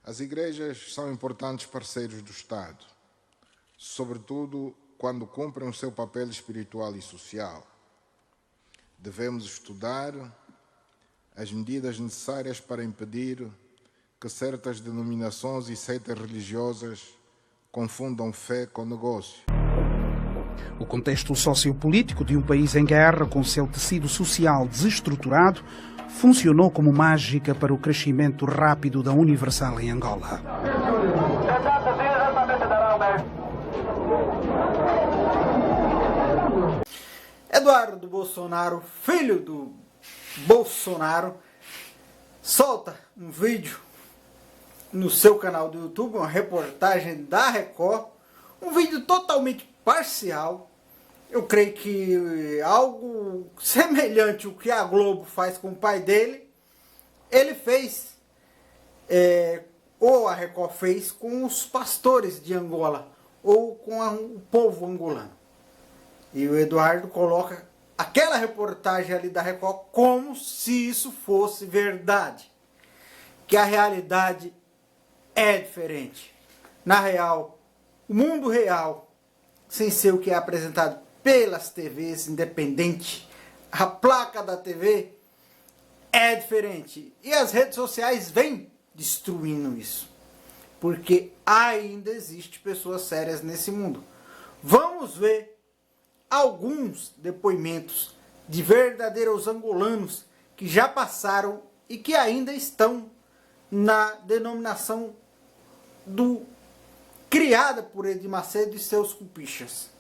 As igrejas são importantes parceiros do Estado, sobretudo quando cumprem o seu papel espiritual e social. Devemos estudar as medidas necessárias para impedir que certas denominações e seitas religiosas confundam fé com negócio. O contexto sociopolítico de um país em guerra, com seu tecido social desestruturado, funcionou como mágica para o crescimento rápido da Universal em Angola. Eduardo Bolsonaro, filho do Bolsonaro, solta um vídeo no seu canal do YouTube, uma reportagem da Record, um vídeo totalmente parcial. Eu creio que algo semelhante ao que a Globo faz com o pai dele, ele fez, ou a Record fez com os pastores de Angola, ou com o povo angolano. E o Eduardo coloca aquela reportagem ali da Record como se isso fosse verdade. Que a realidade é diferente. Na real, o mundo real, sem ser o que é apresentado pelas TVs independentes, a placa da TV é diferente. E as redes sociais vêm destruindo isso. Porque ainda existe pessoas sérias nesse mundo. Vamos ver alguns depoimentos de verdadeiros angolanos que já passaram e que ainda estão na denominação criada por Edir Macedo e seus cupichas.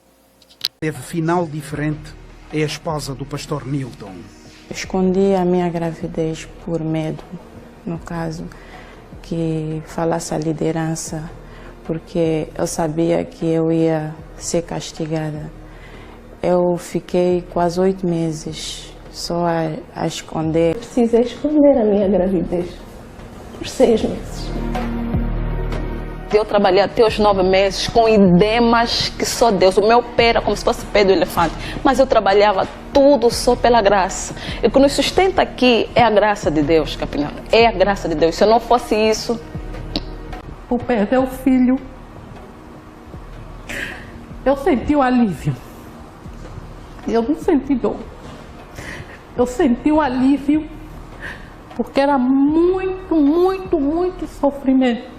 Teve final diferente é a esposa do pastor Nilton. Escondi a minha gravidez por medo, no caso, que falasse a liderança, porque eu sabia que eu ia ser castigada. Eu fiquei quase 8 meses só a esconder. Precisei esconder a minha gravidez por 6 meses. Eu trabalhei até os 9 meses com edemas que só Deus. O meu pé era como se fosse pé do elefante. Mas eu trabalhava tudo só pela graça. E o que nos sustenta aqui é a graça de Deus, capitão. É a graça de Deus. Se eu não fosse isso... Por perder o filho, eu senti o alívio. Eu não senti dor. Eu senti o alívio porque era muito, muito, muito sofrimento.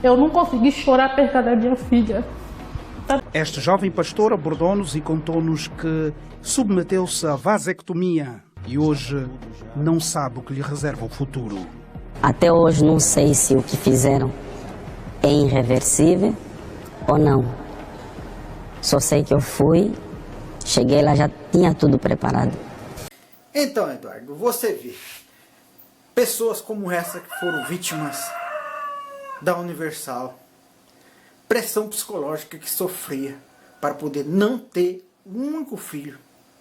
Eu não consegui chorar a perda da minha filha. Este jovem pastor abordou-nos e contou-nos que submeteu-se à vasectomia e hoje não sabe o que lhe reserva o futuro. Até hoje não sei se o que fizeram é irreversível ou não. Só sei que eu fui, cheguei lá, já tinha tudo preparado. Então, Eduardo, você vê pessoas como essa que foram vítimas da Universal, pressão psicológica que sofria para poder não ter um único filho.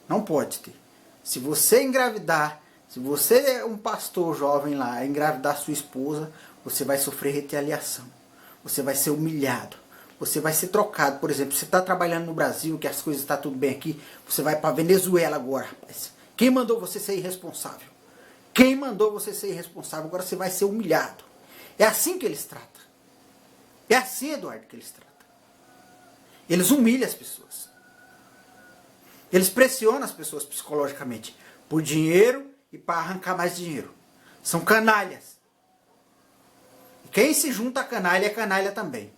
Não pode ter. Se você engravidar, se você é um pastor jovem lá, engravidar sua esposa, você vai sofrer retaliação. Você vai ser humilhado. Você vai ser trocado. Por exemplo, você está trabalhando no Brasil, que as coisas estão tudo bem aqui, você vai para Venezuela agora, rapaz. Quem mandou você ser irresponsável? Quem mandou você ser irresponsável? Agora você vai ser humilhado. É assim que eles tratam. É assim, Eduardo, que eles tratam. Eles humilham as pessoas. Eles pressionam as pessoas psicologicamente por dinheiro e para arrancar mais dinheiro. São canalhas. E quem se junta a canalha é canalha também.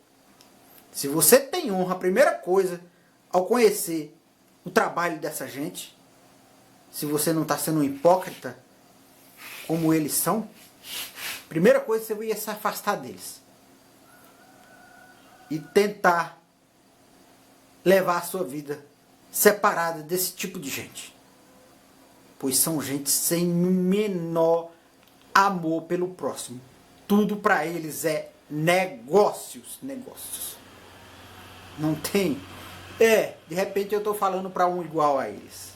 Se você tem honra, a primeira coisa, ao conhecer o trabalho dessa gente, se você não está sendo um hipócrita, como eles são, primeira coisa, você ia se afastar deles. E tentar levar a sua vida separada desse tipo de gente. Pois são gente sem o menor amor pelo próximo. Tudo para eles é negócios. Negócios. Não tem... de repente eu estou falando para um igual a eles.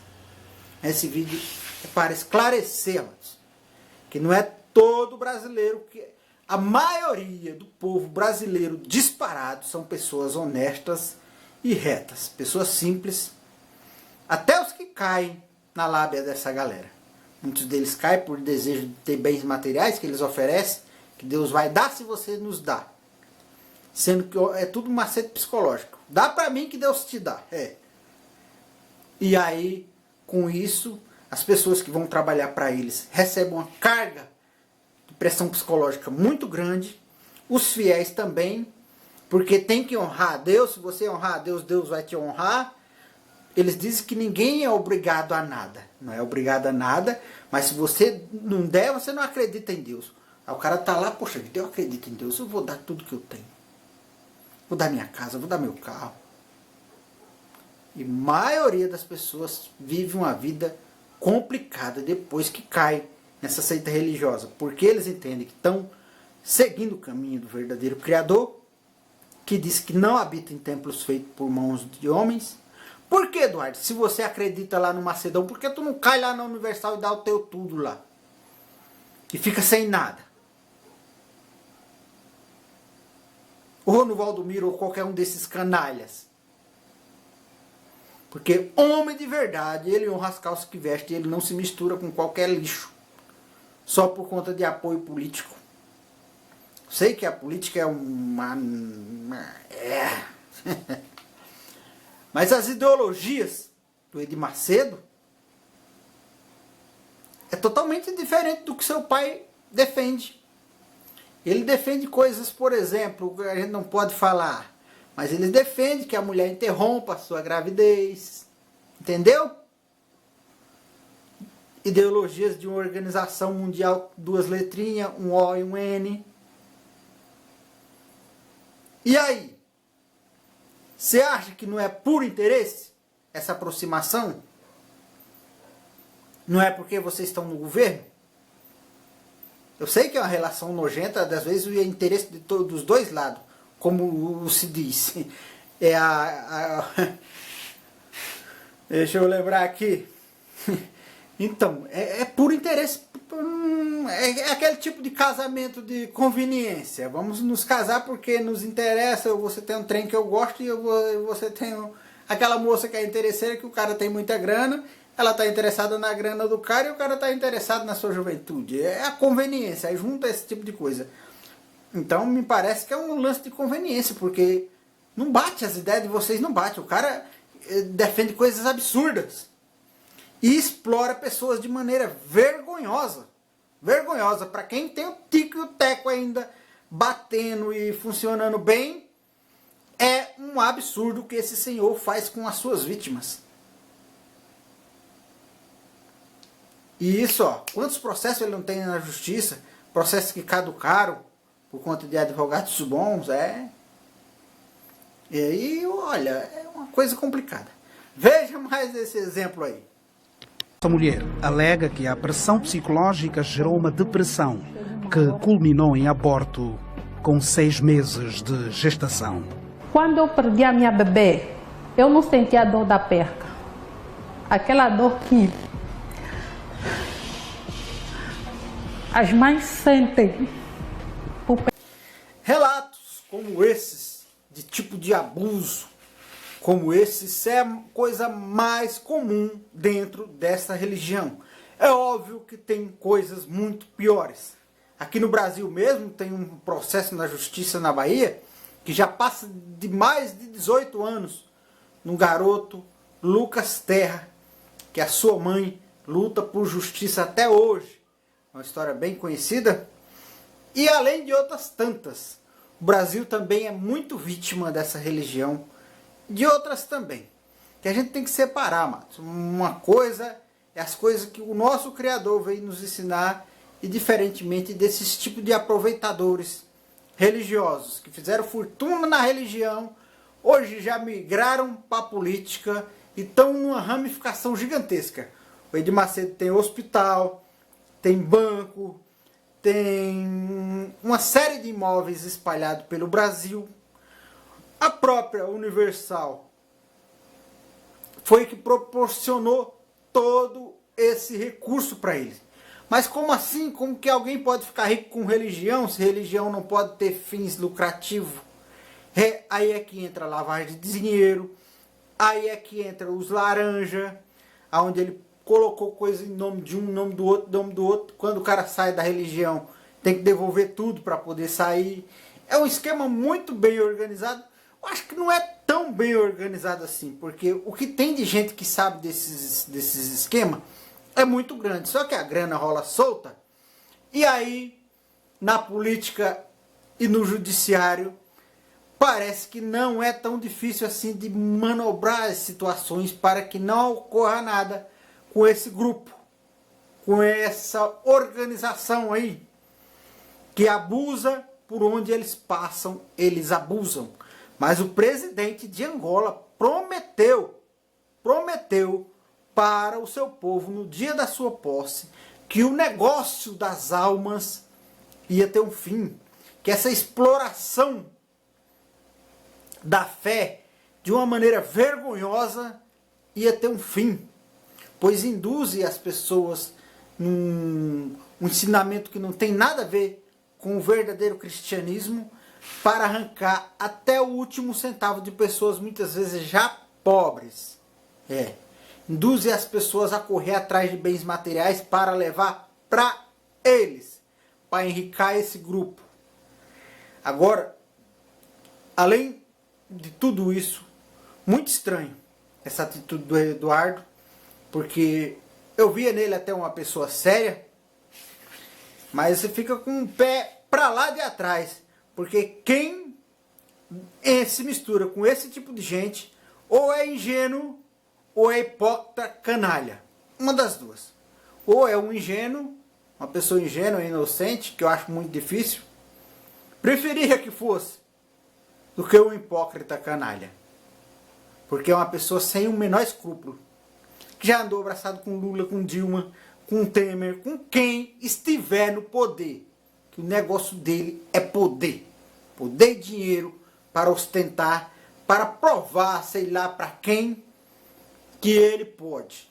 Esse vídeo é para esclarecê-los. Que não é todo brasileiro que... A maioria do povo brasileiro disparado são pessoas honestas e retas. Pessoas simples. Até os que caem na lábia dessa galera. Muitos deles caem por desejo de ter bens materiais que eles oferecem, Que Deus vai dar se você nos dá. Sendo que é tudo macete psicológico. Dá para mim que Deus te dá. E aí, com isso, as pessoas que vão trabalhar para eles recebem uma carga de pressão psicológica muito grande. Os fiéis também, porque tem que honrar a Deus. Se você honrar a Deus, Deus vai te honrar. Eles dizem que ninguém é obrigado a nada. Não é obrigado a nada, mas se você não der, você não acredita em Deus. Aí o cara tá lá, poxa, eu acredito em Deus, eu vou dar tudo que eu tenho. Vou dar minha casa, vou dar meu carro. E a maioria das pessoas vive uma vida complicada depois que cai nessa seita religiosa. Porque eles entendem que estão seguindo o caminho do verdadeiro Criador, que diz que não habita em templos feitos por mãos de homens. Por que, Eduardo? Se você acredita lá no Macedão, por que tu não cai lá na Universal e dá o teu tudo lá? E fica sem nada? Ou no Valdomiro, ou qualquer um desses canalhas. Porque homem de verdade, ele honra as calças que veste, ele não se mistura com qualquer lixo. Só por conta de apoio político. Sei que a política é Mas as ideologias do Edir Macedo é totalmente diferente do que seu pai defende. Ele defende coisas, por exemplo, que a gente não pode falar, mas ele defende que a mulher interrompa a sua gravidez. Entendeu? Ideologias de uma organização mundial, 2 letrinhas, um O e um N. E aí? Você acha que não é por interesse essa aproximação? Não é porque vocês estão no governo? Eu sei que é uma relação nojenta, às vezes o interesse dos dois lados, como se diz. Deixa eu lembrar aqui. Então, é por interesse. É aquele tipo de casamento de conveniência. Vamos nos casar porque nos interessa. Você tem um trem que eu gosto e você tem aquela moça que é interesseira, que o cara tem muita grana. Ela está interessada na grana do cara e o cara está interessado na sua juventude. É a conveniência, aí junta esse tipo de coisa. Então me parece que é um lance de conveniência, porque não bate, as ideias de vocês não bate. O cara defende coisas absurdas e explora pessoas de maneira vergonhosa. Vergonhosa. Para quem tem o tico e o teco ainda batendo e funcionando bem, é um absurdo o que esse senhor faz com as suas vítimas. E isso, ó, quantos processos ele não tem na justiça? Processos que caducaram por conta de advogados bons, E aí, olha, é uma coisa complicada. Veja mais esse exemplo aí. A mulher alega que a pressão psicológica gerou uma depressão que culminou em aborto com 6 meses de gestação. Quando eu perdi a minha bebê, eu não senti a dor da perca. Aquela dor que as mães sentem. Relatos como esses, de tipo de abuso, como esses, é a coisa mais comum dentro dessa religião. É óbvio que tem coisas muito piores. Aqui no Brasil mesmo tem um processo na justiça na Bahia que já passa de mais de 18 anos num garoto, Lucas Terra, que a sua mãe luta por justiça até hoje. Uma história bem conhecida. E além de outras tantas, o Brasil também é muito vítima dessa religião, de outras também. Que a gente tem que separar, Matos. Uma coisa é as coisas que o nosso Criador veio nos ensinar, e diferentemente desses tipos de aproveitadores religiosos que fizeram fortuna na religião, hoje já migraram para a política e estão numa ramificação gigantesca. O Edir Macedo tem hospital, tem banco, tem uma série de imóveis espalhados pelo Brasil. A própria Universal foi que proporcionou todo esse recurso para eles. Mas como assim? Como que alguém pode ficar rico com religião, se religião não pode ter fins lucrativos? Aí é que entra a lavagem de dinheiro, aí é que entra os laranja, onde ele colocou coisa em nome de um, nome do outro, nome do outro. Quando o cara sai da religião, tem que devolver tudo para poder sair. É um esquema muito bem organizado. Eu acho que não é tão bem organizado assim, porque o que tem de gente que sabe desses esquemas é muito grande. Só que a grana rola solta, e aí na política e no judiciário parece que não é tão difícil assim de manobrar as situações para que não ocorra nada com esse grupo, com essa organização aí, que abusa por onde eles passam, eles abusam. Mas o presidente de Angola prometeu para o seu povo, no dia da sua posse, que o negócio das almas ia ter um fim, que essa exploração da fé, de uma maneira vergonhosa, ia ter um fim, pois induz as pessoas num ensinamento que não tem nada a ver com o verdadeiro cristianismo, para arrancar até o último centavo de pessoas, muitas vezes já pobres. Induz as pessoas a correr atrás de bens materiais para levar para eles, para enriquecer esse grupo. Agora, além de tudo isso, muito estranho essa atitude do Eduardo, porque eu via nele até uma pessoa séria, mas você fica com o pé para lá de atrás, porque quem se mistura com esse tipo de gente ou é ingênuo ou é hipócrita canalha. Uma das duas. Ou é um ingênuo, uma pessoa ingênua e inocente, que eu acho muito difícil. Preferia que fosse do que um hipócrita canalha. Porque é uma pessoa sem o menor escrúpulo. Que já andou abraçado com Lula, com Dilma, com Temer, com quem estiver no poder. Que o negócio dele é poder. Poder e dinheiro para ostentar, para provar, sei lá para quem, que ele pode.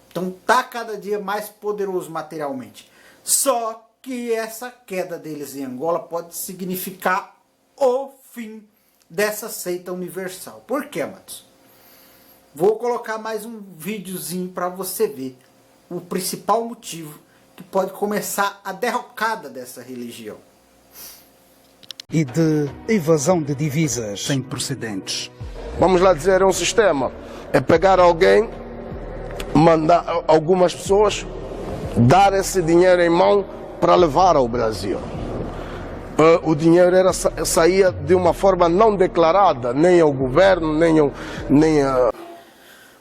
Então está cada dia mais poderoso materialmente. Só que essa queda deles em Angola pode significar o fim dessa seita universal. Por quê, Matos? Vou colocar mais um videozinho para você ver o principal motivo que pode começar a derrocada dessa religião. E de evasão de divisas sem precedentes. Vamos lá dizer, é um sistema. É pegar alguém, mandar algumas pessoas, dar esse dinheiro em mão para levar ao Brasil. O dinheiro saía de uma forma não declarada, nem ao governo, nem a...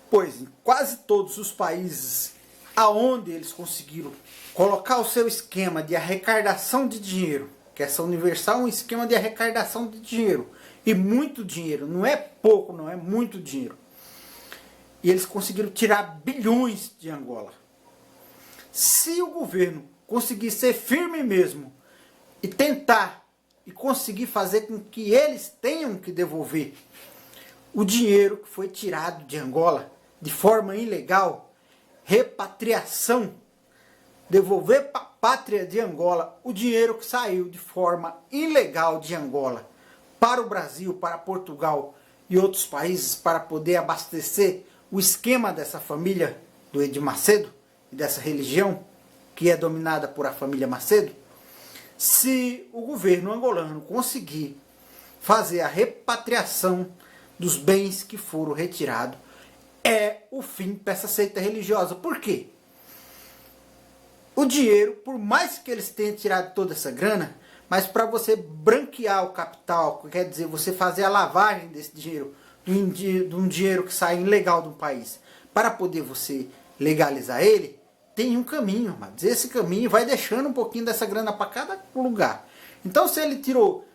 Pois, em quase todos os países aonde eles conseguiram colocar o seu esquema de arrecadação de dinheiro, que essa Universal é um esquema de arrecadação de dinheiro, e muito dinheiro, não é pouco, não é muito dinheiro. E eles conseguiram tirar bilhões de Angola. Se o governo conseguir ser firme mesmo e tentar e conseguir fazer com que eles tenham que devolver o dinheiro que foi tirado de Angola de forma ilegal, repatriação, devolver para a pátria de Angola o dinheiro que saiu de forma ilegal de Angola para o Brasil, para Portugal e outros países, para poder abastecer o esquema dessa família do Edir Macedo e dessa religião que é dominada por a família Macedo. Se o governo angolano conseguir fazer a repatriação dos bens que foram retirados, é o fim dessa seita religiosa. Por quê? O dinheiro, por mais que eles tenham tirado toda essa grana, mas para você branquear o capital, quer dizer, você fazer a lavagem desse dinheiro, de um dinheiro que sai ilegal de um país, para poder você legalizar ele, tem um caminho, mas esse caminho vai deixando um pouquinho dessa grana para cada lugar. Então, se ele tirou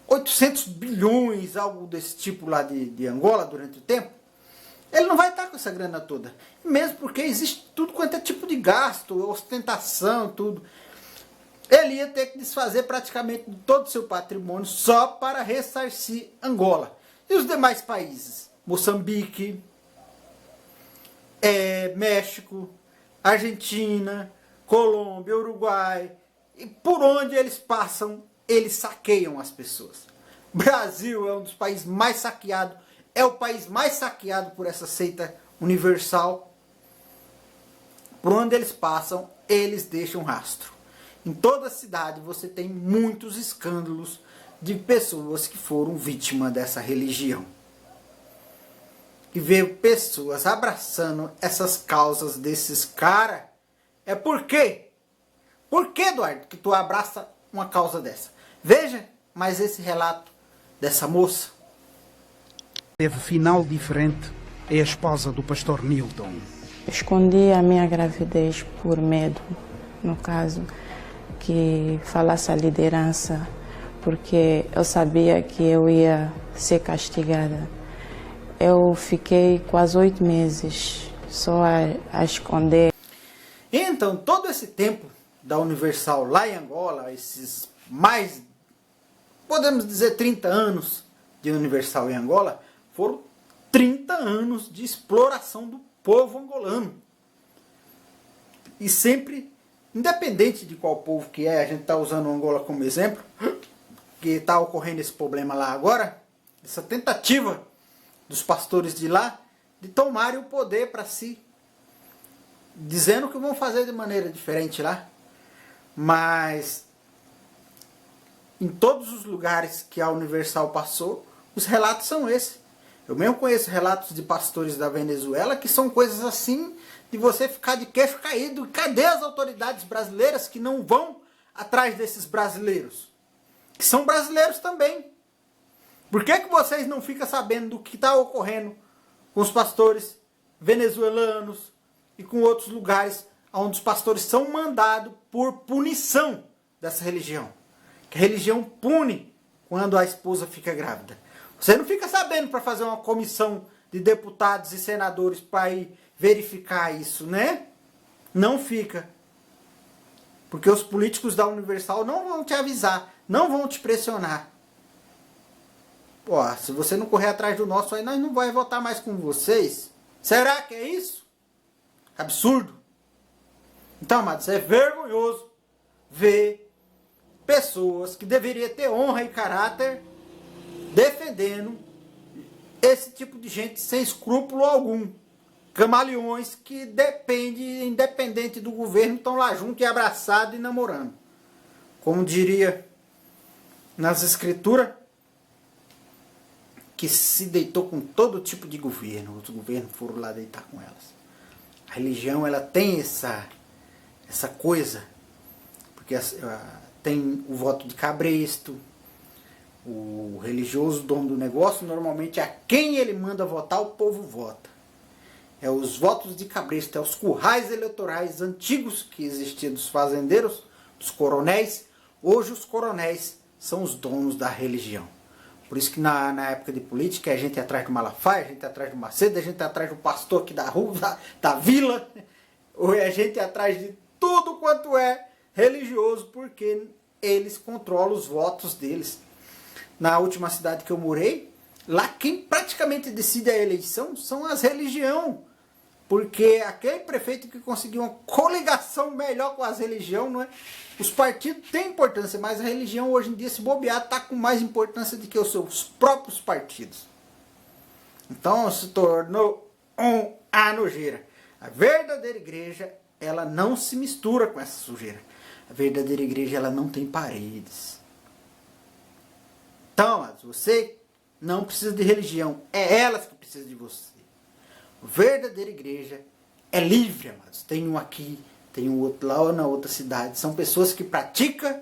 800 bilhões, algo desse tipo lá de Angola durante o tempo, ele não vai estar com essa grana toda. Mesmo porque existe tudo quanto é tipo de gasto, ostentação, tudo. Ele ia ter que desfazer praticamente todo o seu patrimônio só para ressarcir Angola. E os demais países? Moçambique, México, Argentina, Colômbia, Uruguai. E por onde eles passam, eles saqueiam as pessoas. Brasil é um dos países mais saqueados. É o país mais saqueado por essa seita universal. Por onde eles passam, eles deixam rastro. Em toda a cidade você tem muitos escândalos de pessoas que foram vítimas dessa religião. E ver pessoas abraçando essas causas desses caras é por quê? Por que, Eduardo, que tu abraça uma causa dessa? Veja mais esse relato dessa moça. Teve final diferente, é a esposa do pastor Nilton. Escondi a minha gravidez por medo, no caso, que falasse a liderança, porque eu sabia que eu ia ser castigada. Eu fiquei quase 8 meses só a esconder. Então, todo esse tempo da Universal lá em Angola, esses mais, podemos dizer, 30 anos de Universal em Angola, foram 30 anos de exploração do povo angolano. E sempre, independente de qual povo que é, a gente está usando Angola como exemplo, que está ocorrendo esse problema lá agora, essa tentativa dos pastores de lá de tomarem o poder para si, dizendo que vão fazer de maneira diferente lá. Mas em todos os lugares que a Universal passou, os relatos são esses. Eu mesmo conheço relatos de pastores da Venezuela que são coisas assim de você ficar de queixo caído. Cadê as autoridades brasileiras que não vão atrás desses brasileiros? Que são brasileiros também. Por que vocês não ficam sabendo do que está ocorrendo com os pastores venezuelanos e com outros lugares onde os pastores são mandados por punição dessa religião? Que a religião pune quando a esposa fica grávida. Você não fica sabendo para fazer uma comissão de deputados e senadores para ir verificar isso, né? Não fica. Porque os políticos da Universal não vão te avisar, não vão te pressionar. Pô, se você não correr atrás do nosso, aí nós não vamos votar mais com vocês. Será que é isso? Absurdo. Então, amados, é vergonhoso ver pessoas que deveriam ter honra e caráter defendendo esse tipo de gente sem escrúpulo algum. Camaleões que dependem, independente do governo, estão lá juntos e abraçados e namorando. Como diria nas escrituras, que se deitou com todo tipo de governo. Os governos foram lá deitar com elas. A religião, ela tem essa coisa, porque tem o voto de cabresto. O religioso dono do negócio, normalmente a quem ele manda votar, o povo vota. É os votos de cabresto, é os currais eleitorais antigos que existiam dos fazendeiros, dos coronéis. Hoje os coronéis são os donos da religião. Por isso que na época de política a gente ia atrás do Malafaia, a gente ia atrás do Macedo, a gente ia atrás do pastor aqui da rua, da vila, ou a gente ia atrás de tudo quanto é religioso, porque eles controlam os votos deles. Na última cidade que eu morei, lá quem praticamente decide a eleição são as religiões. Porque aquele prefeito que conseguiu uma coligação melhor com as religiões, não é? Os partidos têm importância, mas a religião hoje em dia, se bobear, está com mais importância do que os seus próprios partidos. Então se tornou a nojeira. A verdadeira igreja, ela não se mistura com essa sujeira. A verdadeira igreja, ela não tem paredes. Então, você não precisa de religião, é elas que precisam de você. A verdadeira igreja é livre, amados. Tem um aqui, tem um outro lá ou na outra cidade. São pessoas que praticam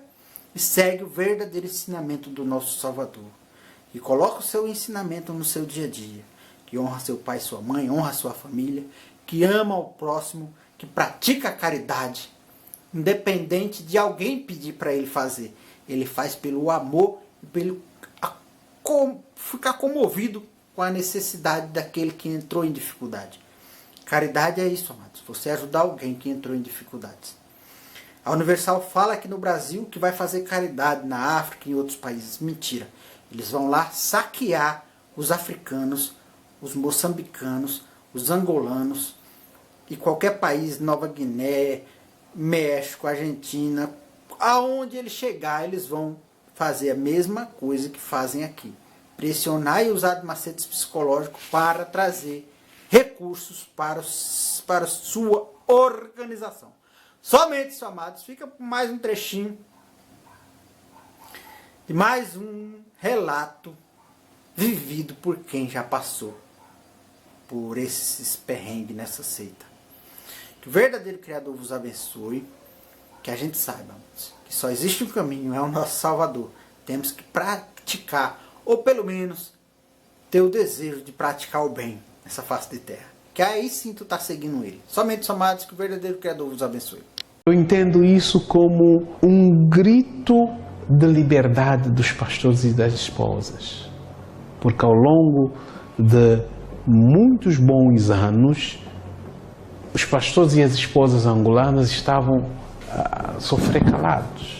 e seguem o verdadeiro ensinamento do nosso Salvador. E coloca o seu ensinamento no seu dia a dia. Que honra seu pai e sua mãe, honra sua família, que ama o próximo, que pratica a caridade, independente de alguém pedir para ele fazer. Ele faz pelo amor e pelo ficar comovido com a necessidade daquele que entrou em dificuldade. Caridade é isso, amados. Você ajudar alguém que entrou em dificuldades. A Universal fala aqui no Brasil que vai fazer caridade na África e em outros países. Mentira. Eles vão lá saquear os africanos, os moçambicanos, os angolanos e qualquer país, Nova Guiné, México, Argentina, aonde ele chegar, eles vão fazer a mesma coisa que fazem aqui. Pressionar e usar de macetes psicológicos para trazer recursos para sua organização. Somente, amados, fica por mais um trechinho de mais um relato vivido por quem já passou por esses perrengues nessa seita. Que o verdadeiro Criador vos abençoe. Que a gente saiba que só existe um caminho, é o nosso Salvador. Temos que praticar, ou pelo menos ter o desejo de praticar o bem nessa face de terra. Que aí sim tu está seguindo ele. Somente, amados, que o verdadeiro Criador vos abençoe. Eu entendo isso como um grito de liberdade dos pastores e das esposas. Porque ao longo de muitos bons anos, os pastores e as esposas angolanas estavam a sofrer calados.